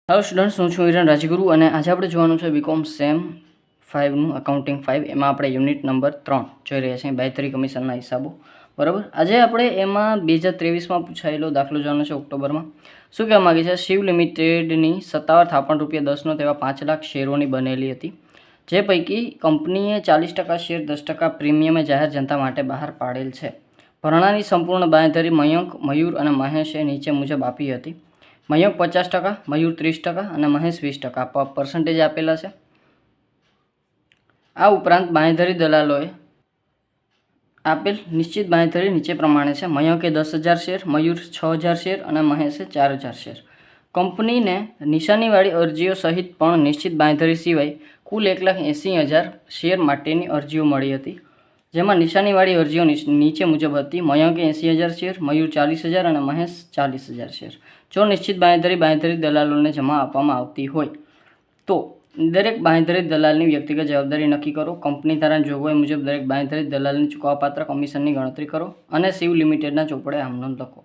Hello students, હું છું હિરણ રાજગુરુ અને આજે આપણે જોવાનું છે બીકોમ સેમ 5નું અકાઉન્ટિંગ 5. એમાં આપણે યુનિટ નંબર 3 જોઈ રહ્યા છીએ, બાયધરી કમિશનના હિસાબો. બરાબર. આજે આપણે એમાં 2023માં પૂછાયેલો દાખલો જોવાનો છે ઓક્ટોબરમાં. શું કહેવા માગે છે? શિવ લિમિટેડની સત્તાવાર થાપણ ₹10નો તેવા 5 લાખ શેરોની બનેલી હતી, જે પૈકી કંપનીએ 40% શેર 10% પ્રીમિયમે જાહેર જનતા માટે બહાર પાડેલ છે. ભરણાની સંપૂર્ણ બાંયધરી મયંક, મયુર અને મહેશે નીચે મુજબ આપી હતી. મયંક 50%, મયુર 30% અને મહેશ 20% પર્સન્ટેજ આપેલા છે. આ ઉપરાંત બાંયધરી દલાલોએ આપેલ નિશ્ચિત બાંયધરી નીચે પ્રમાણે છે. મયંકે 10,000 શેર, મયુર 6,000 શેર અને મહેશે 4,000 શેર. કંપનીને નિશાનીવાળી અરજીઓ સહિત પણ નિશ્ચિત બાંયધરી સિવાય કુલ 1,80,000 શેર માટેની અરજીઓ મળી હતી, જેમાં નિશાનીવાળી અરજીઓ નીચે મુજબ હતી. મયંકે 80,000 શેર, મયુર 40,000 અને મહેશ 40,000 શેર. જો નિશ્ચિત બાંયધરી દલાલોને જમા આપવામાં આવતી હોય તો દરેક બાંયધરી દલાલની વ્યક્તિગત જવાબદારી નક્કી કરો. કંપની ધારાની જોગવાઈ મુજબ દરેક બાંયધરી દલાલની ચૂકવવાપાત્ર કમિશનની ગણતરી કરો અને શિવ લિમિટેડના ચોપડે આમનોંધ લખો.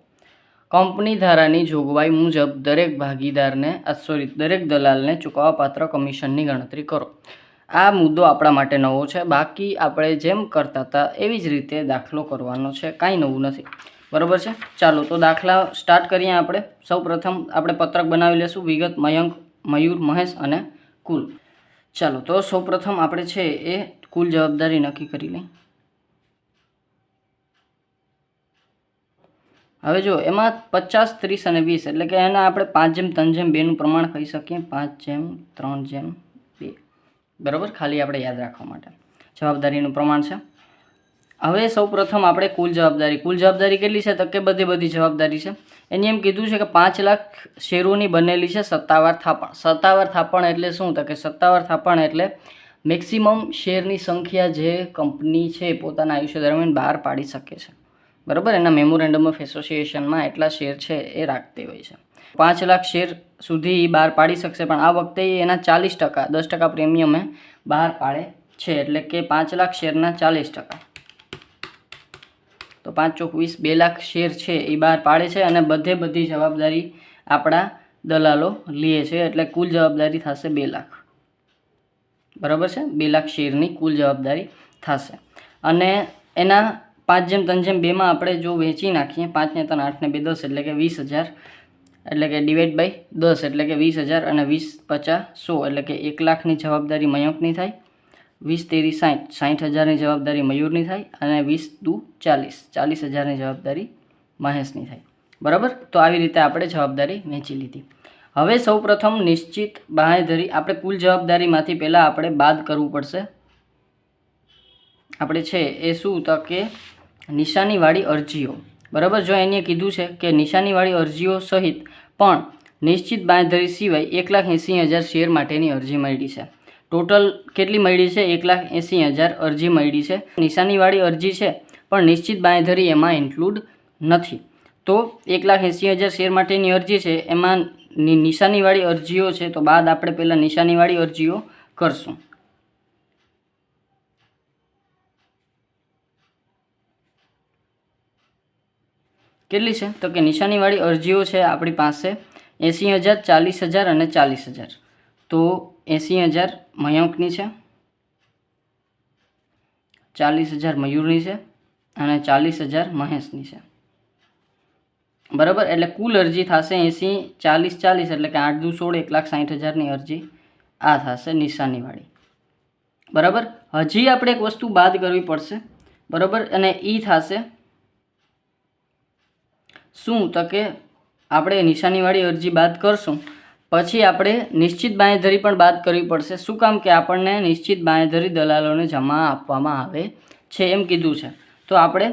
કંપની ધારાની જોગવાઈ મુજબ દરેક દલાલને ચૂકવવાપાત્ર કમિશનની ગણતરી કરો. આ મુદ્દો આપણા માટે નવો છે. બાકી આપણે જેમ કરતા હતા એવી જ રીતે દાખલો કરવાનો છે, કાંઈ નવું નથી. બરાબર છે. ચાલો તો દાખલા સ્ટાર્ટ કરીએ. આપણે સૌ પ્રથમ આપણે પત્રક બનાવી લેશું, વિગત મયંક, મયુર, મહેશ અને કુલ. ચાલો તો સૌ પ્રથમ આપણે છે એ કુલ જવાબદારી નક્કી કરી લઈએ. હવે જો એમાં 50, 30 અને 20 એટલે કે એના આપણે 5:3:2નું પ્રમાણ કહી શકીએ. 5:3:2. બરાબર, ખાલી આપણે યાદ રાખવા માટે જવાબદારીનું પ્રમાણ છે. હવે સૌ પ્રથમ આપણે કુલ જવાબદારી કેટલી છે? તો કે બધી જવાબદારી છે. એની એમ કીધું છે કે 5 લાખ શેરોની બનેલી છે સત્તાવાર થાપણ. સત્તાવાર થાપણ એટલે શું? તો કે સત્તાવાર થાપણ એટલે મેક્સિમમ શેરની સંખ્યા જે કંપની છે પોતાના આયુષ્ય દરમિયાન બહાર પાડી શકે છે. બરાબર, એના મેમોરેન્ડમ ઓફ એસોસિએશનમાં એટલા શેર છે એ રાખતી હોય છે. 5 લાખ શેર સુધી બહાર પાડી શકશે, પણ આ વખતે એના 40%, 10% પ્રીમિયમે બહાર પાડે છે. એટલે કે 5 લાખ શેરના 40%, તો 5 ચોક 20, 2 લાખ શેર છે એ બહાર પાડે છે અને બધી જવાબદારી આપણા દલાલો લે છે. એટલે કુલ જવાબદારી થશે 2 લાખ. બરાબર છે, 2 લાખ શેરની કુલ જવાબદારી થશે. અને એના 5:3:2માં આપણે જો વેચી નાખીએ, 5 ને 3 8 ને 2 10 એટલે કે 20,000, એટલે કે ડિવાઈડ બાય 10 એટલે કે 20,000 અને 20 50 100 એટલે કે 1 લાખની જવાબદારી મયંકની થાય. 20 તેરી 60, 60,000ની જવાબદારી મયુરની થાય અને 20 દુ 40, 40,000ની જવાબદારી મહેશની થાય. બરાબર, તો આવી રીતે આપણે જવાબદારી વહેંચી લીધી. હવે સૌ પ્રથમ નિશ્ચિત બાંયધરી આપણે કુલ જવાબદારીમાંથી પહેલાં આપણે બાદ કરવું પડશે. આપણે છે એ શું? તો કે નિશાનીવાળી અરજીઓ. બરાબર, જો એને કીધું છે કે નિશાનીવાળી અરજીઓ સહિત પણ નિશ્ચિત બાંયધરી સિવાય 1,80,000 શેર માટેની અરજી મળી છે. ટોટલ કેટલી મળી છે? 1,80,000 અરજી મળી છે. નિશાનીવાળી અરજી છે પણ નિશ્ચિત બાંયધરી એમાં ઇન્ક્લુડ નથી. તો 1,80,000 શેર માટેની અરજી છે, એમાં નિશાનીવાળી અરજીઓ છે, તો બાદ આપણે પહેલાં નિશાનીવાળી અરજીઓ કરશું. કેટલી છે? તો કે નિશાનીવાળી અરજીઓ છે આપણી પાસે 80,000, 40,000 અને 40,000. તો 80,000 મયંકની છે, 40,000 મયુરની છે અને 40,000 મહેશની છે. બરાબર, એટલે કુલ અરજી થશે 80, 40, 40 એટલે કે 8 દુ 16, 1,60,000ની અરજી આ થશે નિશાનીવાળી. બરાબર, હજી આપણે એક વસ્તુ બાદ કરવી પડશે. બરાબર, અને એ થશે શું? તો કે આપણે નિશાનીવાળી અરજી બાદ કરશું, પછી આપણે નિશ્ચિત બાંયધરી પણ બાદ કરવી પડશે. શું કામ? કે આપણને નિશ્ચિત બાંયધરી દલાલોને જમા આપવામાં આવે છે એમ કીધું છે. તો આપણે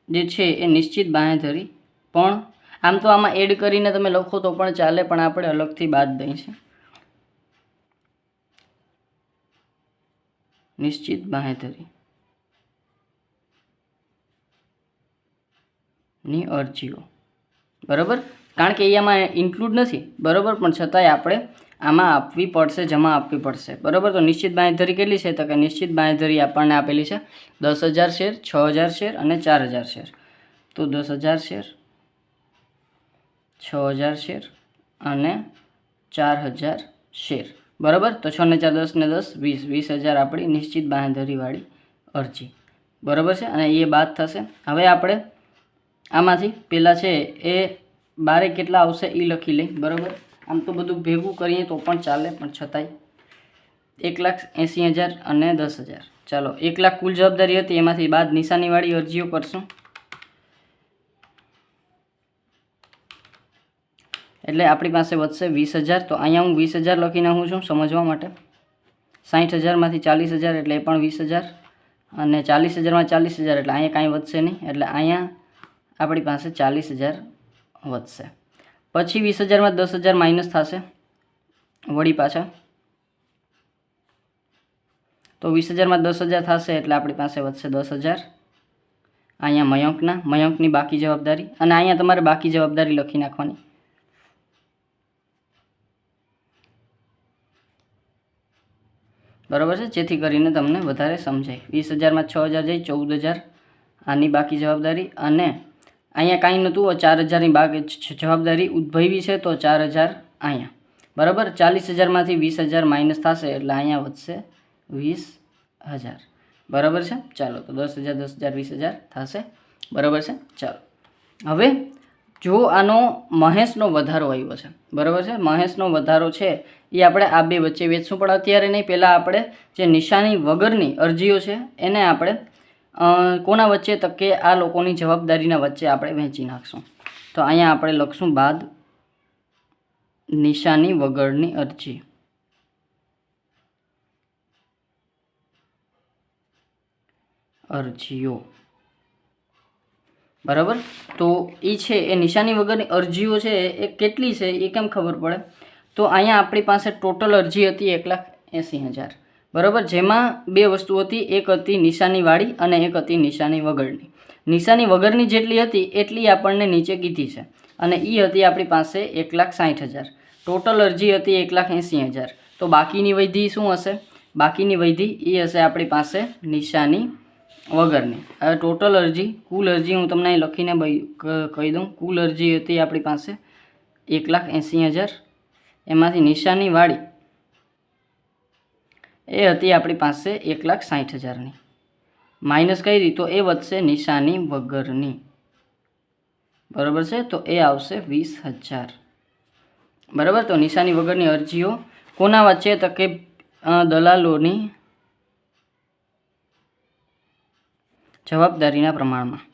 જે છે એ નિશ્ચિત બાંયધરી પણ, આમ તો આમાં એડ કરીને તમે લખો તો પણ ચાલે, પણ આપણે અલગથી બાદ દઈ છે. નિશ્ચિત બાંયધરી ની અરજીઓ. બરાબર, કારણ કે એમાં ઇન્ક્લુડ નથી. બરાબર, પણ છતાંય આપણે આમાં આપવી પડશે, જમા આપવી પડશે. બરાબર, તો નિશ્ચિત બાંયધરી કેટલી છે? તો કે નિશ્ચિત બાંયધરી આપણને આપેલી છે 10,000 શેર, 6,000 શેર અને 4,000 શેર. તો 10,000 શેર, 6,000 શેર અને 4000 શેર, બરાબર. તો 6 ને 4 10 ને 10 20, 20,000 આપણી નિશ્ચિત બાંહેધરીવાળી અરજી, બરાબર છે. અને એ બાદ થશે. હવે આપણે આમાંથી પેલા છે એ બારે કેટલા આવશે એ લખી લઈ, બરાબર. આમ તો બધું ભેગું કરીએ તો પણ ચાલે, પણ છતાંય 1,80,000 અને 10,000. ચાલો 1 લાખ કુલ જવાબદારી હતી, એમાંથી બાદ નિશાનીવાળી અરજીઓ કરશું. એટલે આપણી પાસે વધશે 20,000. તો અહીંયા હું 20,000 લખી નાખું છું સમજવા માટે. 60,000માંથી 40,000 એટલે એ પણ 20,000, અને 40,000માં 40,000 એટલે અહીંયા કાંઈ વધશે નહીં, એટલે અહીંયા આપણી પાસે 40,000 વધશે. પછી 20,000માં 10,000 માઇનસ થશે વળી પાછા, તો 20,000માં 10,000 થશે એટલે આપણી પાસે વધશે 10,000. અહીંયા મયંકની બાકી જવાબદારી, અને અહીંયા તમારે બાકી જવાબદારી લખી નાખવાની. બરાબર છે, જેથી કરીને તમને વધારે સમજાય. 20,000માં 6,000 જાય, 14,000 આની બાકી જવાબદારી. અને અહીંયા કાંઈ નહોતું, 4,000ની બાકી જવાબદારી ઉદ્ભવી છે, તો 4,000 અહીંયા, બરાબર. 40,000માંથી 20,000 માઇનસ થશે એટલે અહીંયા વધશે 20,000, બરાબર છે. ચાલો તો 10,000 10,000 20,000 થશે, બરાબર છે. ચાલો હવે જો આનો મહેશનો વધારો આવ્યો છે, બરાબર છે. મહેશનો વધારો છે એ આપણે આ બે વચ્ચે વેચશું, પણ અત્યારે નહીં. પહેલાં આપણે જે નિશાની વગરની અરજીઓ છે એને આપણે કોના વચ્ચે, તો કે આ લોકોની જવાબદારીના વચ્ચે આપણે વહેંચી નાખશું. તો અહીંયા આપણે લખશું બાદ નિશાની વગરની અરજી, અરજીઓ, બરાબર. તો એ છે એ નિશાની વગરની અરજીઓ છે એ કેટલી છે એ કેમ ખબર પડે, તો અહીંયા આપણી પાસે ટોટલ અરજી હતી 1,80,000, બરાબર. જેમાં બે વસ્તુ હતી, એક હતી નિશાનીવાળી અને એક હતી નિશાની વગરની. નિશાની વગરની જેટલી હતી એટલી આપણને નીચે કીધી છે, અને એ હતી આપણી પાસે 1,60,000. ટોટલ અરજી હતી 1,80,000. તો બાકીની વૈધી શું હશે, બાકીની વૈધી એ હશે આપણી પાસે નિશાની વગરની. હવે ટોટલ અરજી, કુલ અરજી હું તમને અહીં લખીને કહી દઉં. કુલ અરજી હતી આપણી પાસે 1,80,000, એમાંથી નિશાનીવાળી એ હતી આપણી પાસે 1,60,000ની. માઇનસ કઈ રીતે, તો એ વધશે નિશાની વગરની, બરાબર છે. તો એ આવશે 20,000, બરાબર. તો નિશાની વગરની અરજીઓ કોના વચ્ચે, તો કે દલાલોની જવાબદારીના પ્રમાણમાં,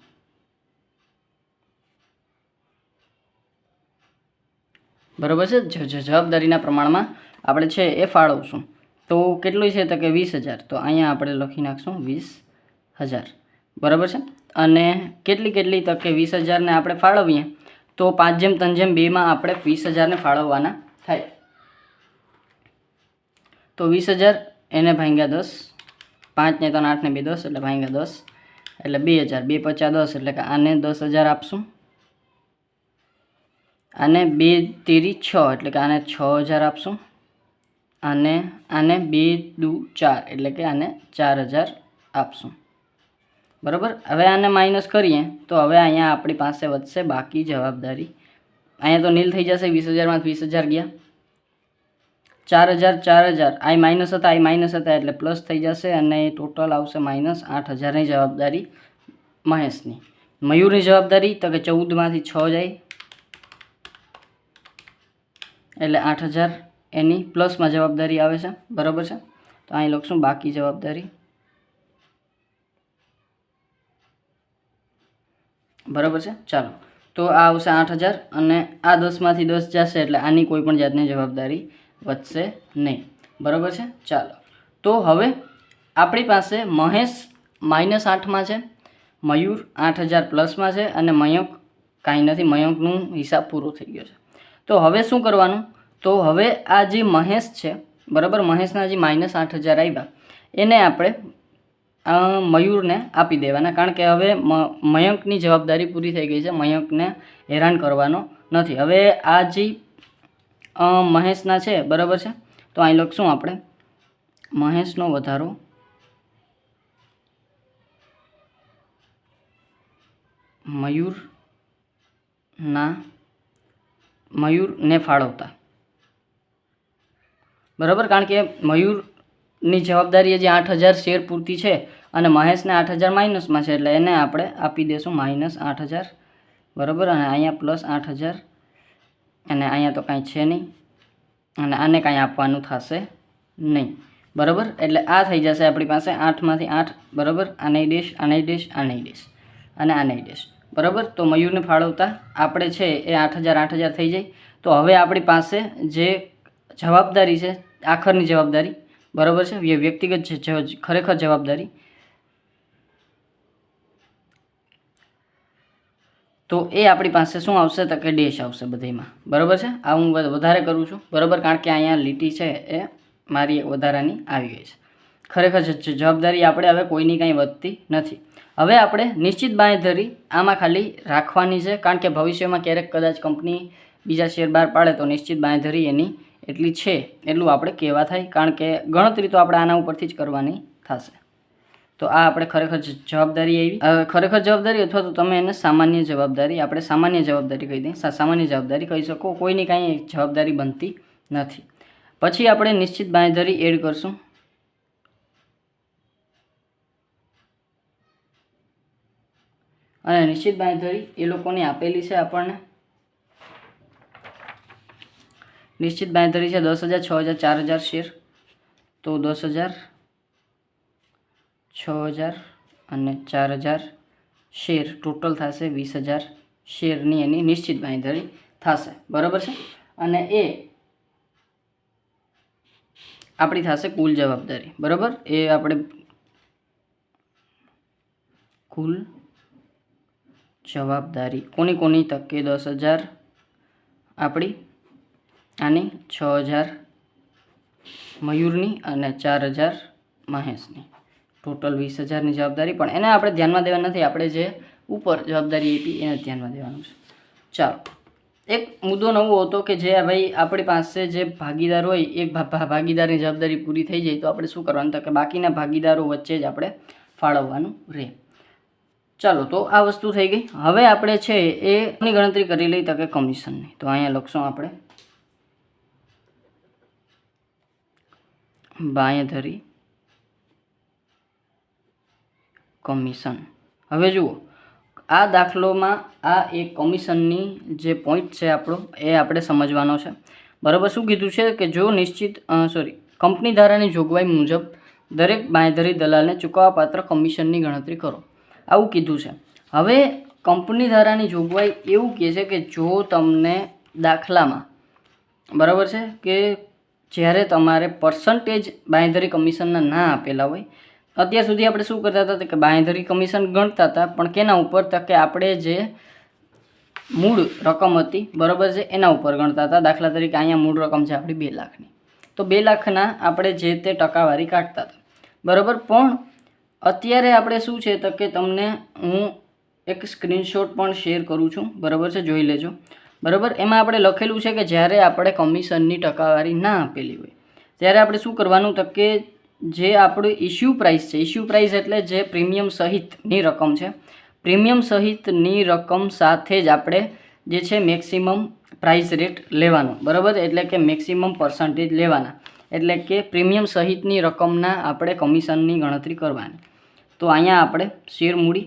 બરાબર છે. જવાબદારીના પ્રમાણમાં આપણે છે એ ફાળવશું. તો કેટલું છે, તો કે 20,000. તો અહીંયા આપણે લખી નાખશું 20,000, બરાબર છે. અને કેટલી તો કે 20,000ને આપણે ફાળવીએ તો 5/3/2માં આપણે 20,000ને ફાળવવાના થાય. તો 20,000 એને ભાગ્યા 10, 5 ને 3 8 ને 2 10 એટલે ભાગ્યા 10 એટલે 2,000, 2 × 5 10 એટલે કે આને 10,000 આપશું, આને 2 તેરી 6 એટલે કે આને 6,000 આપશું, અને આને 2 દુ 4 એટલે કે આને 4,000 આપશું, બરાબર. હવે આને માઇનસ કરીએ તો હવે અહીંયા આપણી પાસે વધશે બાકી જવાબદારી. અહીંયા તો નીલ થઈ જશે, 20,000માં 20,000 ગયા, 4,000 4,000 આ માઇનસ હતા એટલે પ્લસ થઈ જશે, અને ટોટલ આવશે માઇનસ 8,000ની જવાબદારી મહેશની. મયુરની જવાબદારી તો કે 14માંથી 6 જાય એટલે 8,000 એની પ્લસમાં જવાબદારી આવે છે, બરાબર છે. તો અહીં લખશું બાકી જવાબદારી, બરાબર છે. ચાલો તો આ આવશે 8,000, અને આ 10માંથી 10 જશે એટલે આની કોઈ પણ જાતની જવાબદારી વધશે નહીં, બરાબર છે. ચાલો તો હવે આપણી પાસે મહેશ -8માં છે, મયુર 8,000 પ્લસમાં છે, અને મયંક કાંઈ નથી, મયંકનું હિસાબ પૂરો થઈ ગયો છે. તો હવે શું કરવાનું, તો હવે આ જે મહેશ છે, બરાબર, મહેશના જે -8,000 આવ્યા એને આપણે મયુરને આપી દેવાના, કારણ કે હવે મયંકની જવાબદારી પૂરી થઈ ગઈ છે, મયંકને હેરાન કરવાનો નથી. હવે આ જે મહેશના છે, બરાબર છે. તો અહીં લખશું આપણે મહેશનો વધારો મયુરને ફાળવતા, બરાબર, કારણ કે મયુરની જવાબદારી જે 8,000 શેર પૂરતી છે અને મહેશને 8,000 માઇનસમાં છે, એટલે એને આપણે આપી દઈશું -8,000, બરાબર, અને અહીંયા +8,000, અને અહીંયા તો કાંઈ છે નહીં, અને આને કાંઈ આપવાનું થશે નહીં, બરાબર. એટલે આ થઈ જશે આપણી પાસે 8માંથી 8, બરાબર, આ નહીં દેશ, આ નહીં દેશ, આ નહીં દેશ, અને આ નહીં દેશ, બરાબર. તો મયુરને ફાળવતા આપણે છે એ 8,000 થઈ જાય. તો હવે આપણી પાસે જે જવાબદારી છે, આખરની જવાબદારી, બરાબર છે, વ્યક્તિગત ખરેખર જવાબદારી, તો એ આપણી પાસે શું આવશે તો કે ડેશ આવશે બધીમાં, બરાબર છે. આ હું વધારે કરું છું, બરાબર, કારણ કે અહીંયા લીટી છે એ મારી વધારાની આવી ગઈ છે. ખરેખર જવાબદારી આપણે હવે કોઈની કાંઈ વધતી નથી. હવે આપણે નિશ્ચિત બાંયધરી આમાં ખાલી રાખવાની છે, કારણ કે ભવિષ્યમાં ક્યારેક કદાચ કંપની બીજા શેર બહાર પાડે તો નિશ્ચિત બાંયધરી એની એટલી છે એટલું આપણે કહેવા થાય, કારણ કે ગણતરી તો આપણે આના ઉપરથી જ કરવાની થશે. તો આ આપણે ખરેખર જવાબદારી આવી. ખરેખર જવાબદારી અથવા તો તમે એને સામાન્ય જવાબદારી, આપણે સામાન્ય જવાબદારી કહી દઈએ, સામાન્ય જવાબદારી કહી શકો, કોઈની કાંઈ જવાબદારી બનતી નથી. પછી આપણે નિશ્ચિત બાંયધરી એડ કરશું. અને નિશ્ચિત બાંયધરી એ લોકોની આપેલી છે આપણને. નિશ્ચિત બાંયધરી છે 10,000, 6,000, 4,000 શેર. તો 10,000, 6,000 અને 4,000 શેર ટોટલ થશે 20,000 શેરની એની નિશ્ચિત બાંયધરી થશે, બરાબર છે. અને એ આપણી થશે કુલ જવાબદારી, બરાબર. એ આપણે કુલ જવાબદારી કોની તકે 10,000 આપણી, આની 6,000 મયુરની અને 4,000 મહેશની, ટોટલ 20,000ની જવાબદારી. પણ એને આપણે ધ્યાનમાં દેવા નથી, આપણે જે ઉપર જવાબદારી આપી એને ધ્યાનમાં દેવાનું છે. ચાલો, એક મુદ્દો નવો હતો કે જે ભાઈ આપણી પાસે જે ભાગીદાર હોય, એક ભાગીદારની જવાબદારી પૂરી થઈ જાય તો આપણે શું કરવાનું, તો કે બાકીના ભાગીદારો વચ્ચે જ આપણે ફાળવવાનું રહે. ચાલો, તો આ વસ્તુ થઈ ગઈ. હવે આપણે છે એની ગણતરી કરી લઈ તો કે કમિશનની. તો અહીંયા લખશું આપણે બાંયધરી કમિશન. હવે જુઓ, આ દાખલોમાં આ એક કમિશનની જે પોઈન્ટ છે આપણો એ આપણે સમજવાનો છે, બરાબર. શું કીધું છે કે જો કંપની ધારાની જોગવાઈ મુજબ દરેક બાંયધરી દલાલને ચૂકવવાપાત્ર કમિશનની ગણતરી કરો, આવું કીધું છે. હવે કંપની ધારાની જોગવાઈ એવું કહે છે કે જો તમને દાખલામાં, બરાબર છે, કે જ્યારે તમારે પર્સન્ટેજ બાંયધરી કમિશનના ના આપેલા હોય, અત્યાર સુધી આપણે શું કરતા હતા કે બાંયધરી કમિશન ગણતા હતા, પણ કેના ઉપર, તો કે આપણે જે મૂળ રકમ હતી, બરાબર છે, એના ઉપર ગણતા હતા. દાખલા તરીકે અહીંયા મૂળ રકમ છે આપણી 2 લાખની, તો 2 લાખના આપણે જે તે ટકાવારી કાઢતા હતા, બરાબર. પણ અત્યારે આપણે શું છે તો કે તમને હું એક સ્ક્રીનશોટ પણ શેર કરું છું, બરાબર છે, જોઈ લેજો, બરાબર. એમાં આપણે લખેલું છે કે જ્યારે આપણે કમિશનની ટકાવારી ના આપેલી હોય ત્યારે આપણે શું કરવાનું, તો કે જે આપણું ઇસ્યુ પ્રાઇસ છે, ઇસ્યુ પ્રાઇસ એટલે જે પ્રીમિયમ સહિતની રકમ છે, પ્રીમિયમ સહિતની રકમ સાથે જ આપણે જે છે મેક્સિમમ પ્રાઇસ રેટ લેવાનો, બરાબર. એટલે કે મેક્સિમમ પર્સન્ટેજ લેવાના, એટલે કે પ્રીમિયમ સહિતની રકમના આપણે કમિશનની ગણતરી કરવાની. તો અહીંયા આપણે શેર મૂડી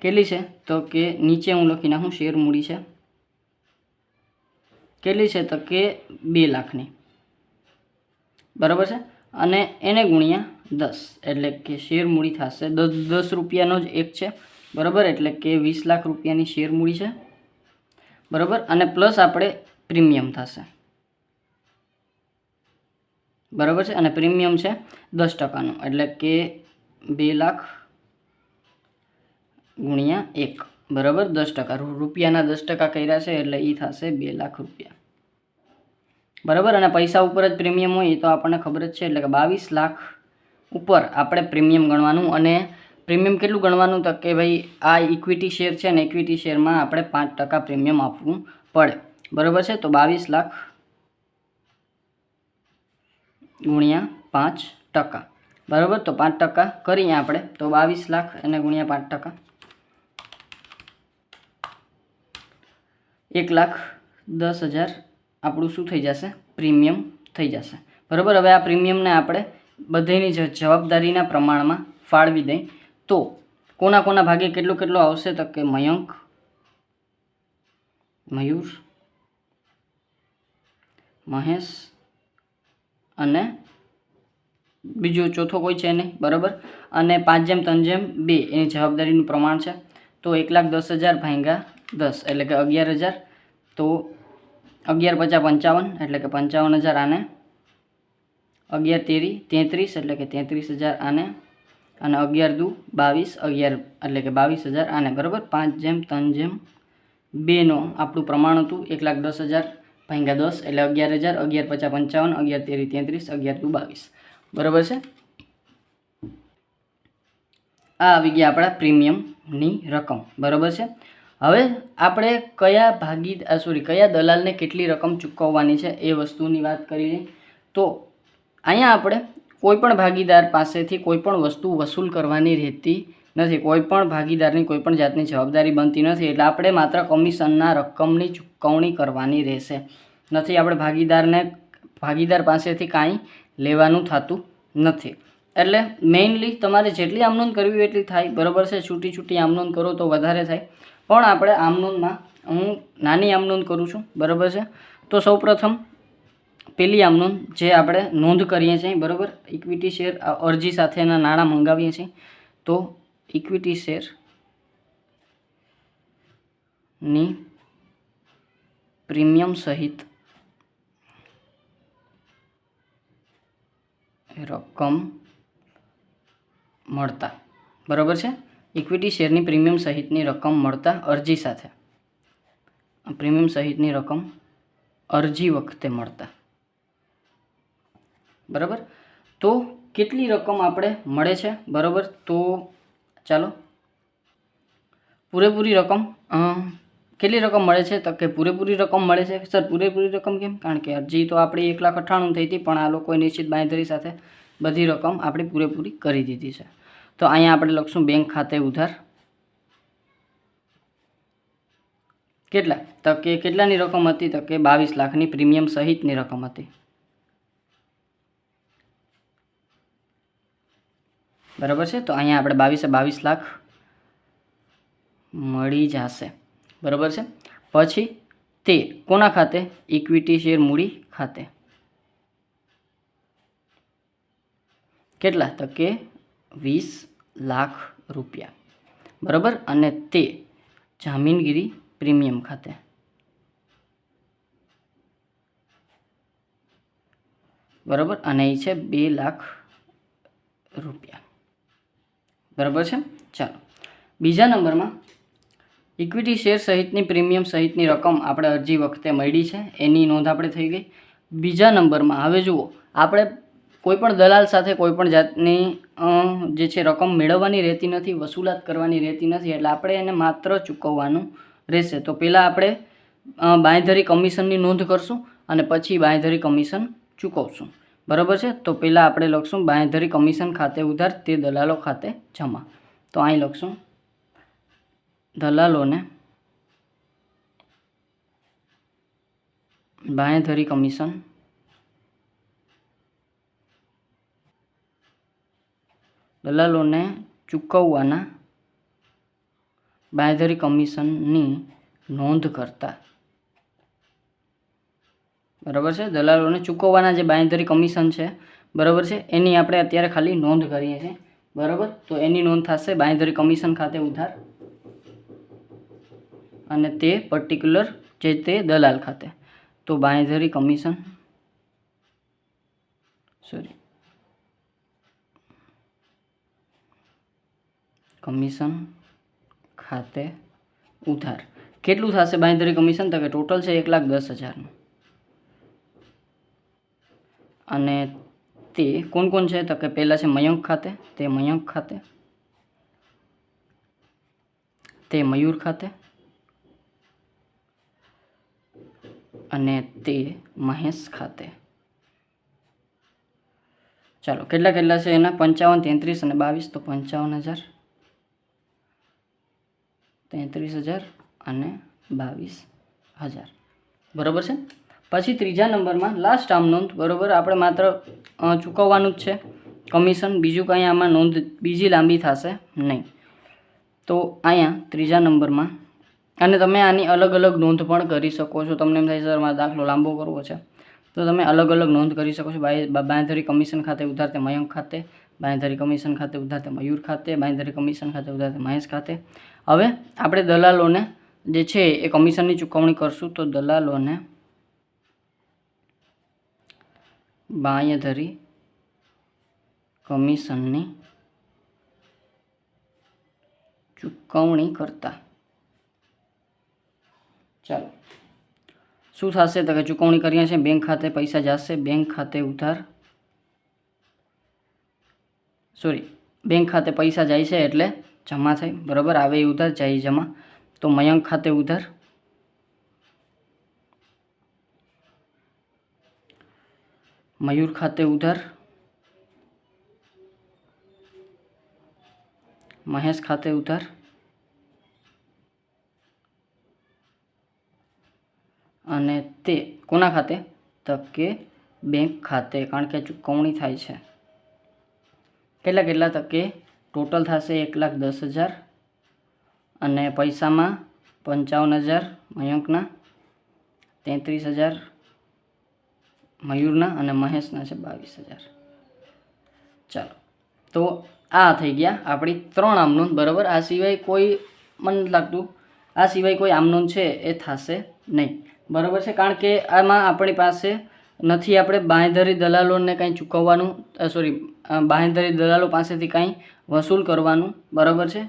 કેટલી છે, તો કે નીચે હું લખી નાખું, શેર મૂડી છે કેટલી છે, તો કે 2 લાખની, બરાબર છે. અને એને ગુણ્યા 10, એટલે કે શેર મૂડી થશે 10 રૂપિયાનો જ એક છે, બરાબર. એટલે કે 20 લાખ રૂપિયાની શેર મૂડી છે, બરાબર. અને પ્લસ આપણે પ્રીમિયમ થશે, બરાબર છે. અને પ્રીમિયમ છે 10%નું, એટલે કે 2 લાખ ગુણ્યા 1, બરાબર. 10%, રૂપિયાના 10% કર્યા છે એટલે એ થશે 2 લાખ રૂપિયા, બરાબર. અને પૈસા ઉપર જ પ્રીમિયમ હોય એ તો આપણને ખબર જ છે, એટલે કે 22 લાખ ઉપર આપણે પ્રીમિયમ ગણવાનું. અને પ્રીમિયમ કેટલું ગણવાનું, તો કે ભાઈ આ ઇક્વિટી શેર છે ને, ઇક્વિટી શેરમાં આપણે 5% પ્રીમિયમ આપવું પડે, બરાબર છે. તો 22 લાખ ગુણ્યા 5%, બરાબર. તો 5% કરીએ આપણે, તો 22 લાખ અને ગુણ્યા 5%, 1,10,000 આપણું શું થઈ જશે? પ્રીમિયમ થઈ જશે. બરાબર. હવે આ પ્રીમિયમને આપણે બધીની જવાબદારીના પ્રમાણમાં ફાળવી દઈ તો કોના કોના ભાગે કેટલું કેટલું આવશે? તો કે મયંક, મયુર, મહેશ અને બીજો ચોથો કોઈ છે નહીં. બરાબર. અને 5/3/2 એની જવાબદારીનું પ્રમાણ છે. તો 1,10,000 ભાગ્યા 10 એટલે કે 11,000. તો 11 × 5 = 55 એટલે કે 55,000 આને, 11 તેરી 33 એટલે કે 33,000 આને, અને 11 દુ 22 11 એટલે કે 22,000 આને. બરાબર. 5/3/2 આપણું પ્રમાણ હતું 1,10,000 ભાગ્યા 10 એટલે 11,000, 11 × 5 = 55, 11 તેરી 33, 11 દુ 22. બરાબર છે. આ આવી ગયા આપણા પ્રીમિયમની રકમ. બરાબર છે. હવે આપણે કયા દલાલને કેટલી રકમ ચૂકવવાની છે એ વસ્તુની વાત કરી લઈએ. તો અહીંયા આપણે કોઈપણ ભાગીદાર પાસેથી કોઈપણ વસ્તુ વસૂલ કરવાની રહેતી નથી. કોઈપણ ભાગીદારની કોઈપણ જાતની જવાબદારી બનતી નથી. એટલે આપણે માત્ર કમિશનના રકમની ચૂકવણી કરવાની રહેશે. નથી આપણે ભાગીદાર પાસેથી કાંઈ લેવાનું થતું નથી. એટલે મેઇનલી તમારે જેટલી આમનોંધ કરવી હોય એટલી થાય. બરાબર છે. છૂટી છૂટી આમનોંધ કરો તો વધારે થાય. પણ આપણે આમનોંધમાં હું નાની આમનોંધ કરું છું. બરાબર છે. તો સૌપ્રથમ પેલી આમનોંધ જે આપણે નોંધ કરીએ છીએ. બરાબર. ઇક્વિટી શેર અરજી સાથેના નાણાં મંગાવીએ છીએ. તો ઇક્વિટી શેરની પ્રીમિયમ સહિત રકમ મળતા. બરાબર છે. ઇક્વિટી શેરની પ્રીમિયમ સહિતની રકમ મળતા અરજી સાથે, પ્રીમિયમ સહિતની રકમ અરજી વખતે મળતા. બરાબર. તો કેટલી રકમ આપણે મળે છે? બરાબર. તો ચાલો પૂરેપૂરી રકમ કેટલી રકમ મળે છે? તો કે પૂરેપૂરી રકમ મળે છે. સર પૂરેપૂરી રકમ કેમ? કારણ કે અરજી તો આપણી 1,98,000 થઈ હતી, પણ આ લોકોએ નિશ્ચિત બાંયધરી સાથે બધી રકમ આપણી પૂરેપૂરી કરી દીધી છે. તો અહીંયા આપણે લખશું બેંક ખાતે ઉધાર. કેટલા? તો કે કેટલાની રકમ હતી? તો કે 22 લાખની પ્રીમિયમ સહિતની રકમ હતી. બરાબર છે. તો અહીંયા આપણે 22 લાખ મળી જશે. બરાબર છે. પછી તે કોના ખાતે? ઇક્વિટી શેર મૂડી ખાતે. કેટલા? તો કે 20 લાખ રૂપિયા. બરાબર. અને તે જામીનગીરી પ્રીમિયમ ખાતે. બરાબર. અને એ છે 2 લાખ રૂપિયા. બરાબર છે. ચાલો બીજા નંબરમાં ઇક્વિટી શેર સહિતની પ્રીમિયમ સહિતની રકમ આપણે અરજી વખતે મળી છે, એની નોંધ આપણે થઈ ગઈ. બીજા નંબરમાં હવે જુઓ, આપણે કોઈપણ દલાલ સાથે કોઈપણ જાતની જે છે રકમ મેળવવાની રહેતી નથી, વસૂલાત કરવાની રહેતી નથી. એટલે આપણે એને માત્ર ચૂકવવાનું રહેશે. તો પહેલાં આપણે બાંયધરી કમિશનની નોંધ કરશું અને પછી બાંયધરી કમિશન ચૂકવશું. બરાબર છે. તો પહેલાં આપણે લખશું બાંયધરી કમિશન ખાતે ઉધાર, તે દલાલો ખાતે જમા. તો અહીં લખશું દલાલોને બાંયધરી કમિશન ચૂકવવાના બાંયધરી કમિશનની નોંધ કરતા. બરાબર છે. દલાલોને ચૂકવવાના જે બાંયધરી કમિશન છે, બરાબર છે, એની આપણે અત્યારે ખાલી નોંધ કરીએ છીએ. બરાબર. તો એની નોંધ થશે બાંયધરી કમિશન ખાતે ઉધાર અને તે પર્ટિક્યુલર જે તે દલાલ ખાતે. તો બાંયધરી કમિશન ખાતે ઉધાર. કેટલું થશે બાંયધરી કમિશન? તો કે ટોટલ છે 1,10,000. અને તે કોણ કોણ છે? તો કે પહેલાં છે મયંક ખાતે, તે મયંક ખાતે, તે મયુર ખાતે અને તે મહેશ ખાતે. ચાલો કેટલા છે એના? 55, 33 અને 22. તો 55,000, 33,000 અને 22,000. બરાબર છે. પછી ત્રીજા નંબરમાં લાસ્ટ આમ નોંધ, બરાબર. આપણે માત્ર ચૂકવવાનું જ છે કમિશન, બીજું કંઈ આમાં નોંધ બીજી લાંબી થશે નહીં. તો અહીંયા ત્રીજા નંબરમાં, અને તમે આની અલગ અલગ નોંધ પણ કરી શકો છો. તમને એમ થાય સર મારે દાખલો લાંબો કરવો છે, તો તમે અલગ અલગ નોંધ કરી શકો છો. બાંયધરી કમિશન ખાતે ઉધાર તે મયંક ખાતે, બાંયધરી કમિશન ખાતે ઉધાર તે મયુર ખાતે, બાંયધરી કમિશન ખાતે ઉધાર તે મહેશ ખાતે. હવે આપણે દલાલોને જે છે એ કમિશનની ચૂકવણી કરશું, તો દલાલોને બાંયધરી કમિશનની ચૂકવણી કરતા ચાલો શું થશે તો કે ચૂકવણી કરીએ છીએ બેંક ખાતે પૈસા જશે, બેંક ખાતે ઉધાર બેંક ખાતે પૈસા જાય છે એટલે જમા થાય, બરાબર. આવે એ ઉધાર, જાય જમા. તો મયંક ખાતે ઉધાર, મયુર ખાતે ઉધાર, મહેશ ખાતે ઉધાર, અને તે કોના ખાતે તો કે બેંક ખાતે, કારણ કે ચૂકવણી થાય છે. કેટલા તો કે ટોટલ થશે 1,10,000 અને પૈસામાં 55,000 મયંકના, 33,000 મયુરના અને મહેશના છે 22,000. ચાલો, તો આ થઈ ગયા આપણી 3 આમનોંધ, બરાબર. આ સિવાય કોઈ મને લાગતું આ સિવાય કોઈ આમનોંધ છે એ થશે નહીં, બરાબર છે. કારણ કે આમાં આપણી પાસે નથી આપણે બાંયધરી દલાલોને કંઈ ચૂકવવાનું, બાંયધરી દલાલો પાસેથી કંઈ વસૂલ કરવાનું, બરાબર છે.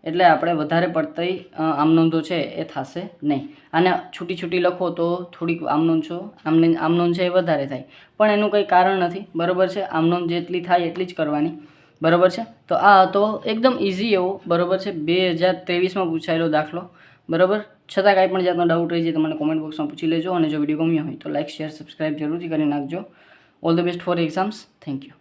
એટલે આપણે વધારે પડતી આમનોંધો છે એ થશે નહીં. અને છૂટી લખો તો થોડીક આમનોંધ છે એ વધારે થાય, પણ એનું કંઈ કારણ નથી, બરાબર છે. આમનોંધ જેટલી થાય એટલી જ કરવાની, બરાબર છે. તો આ હતો એકદમ ઇઝી એવો, બરાબર છે, 2023માં પૂછાયેલો દાખલો, બરાબર. છતાં કાંઈ પણ જાતનો ડાઉટ રહી જાય તો મને કોમેન્ટ બોક્સમાં પૂછી લેજો, અને જો વિડીયો ગમ્યો હોય તો લાઇક, શેર, સબસ્ક્રાઈબ જરૂરથી કરી નાખજો. All the best for exams. Thank you.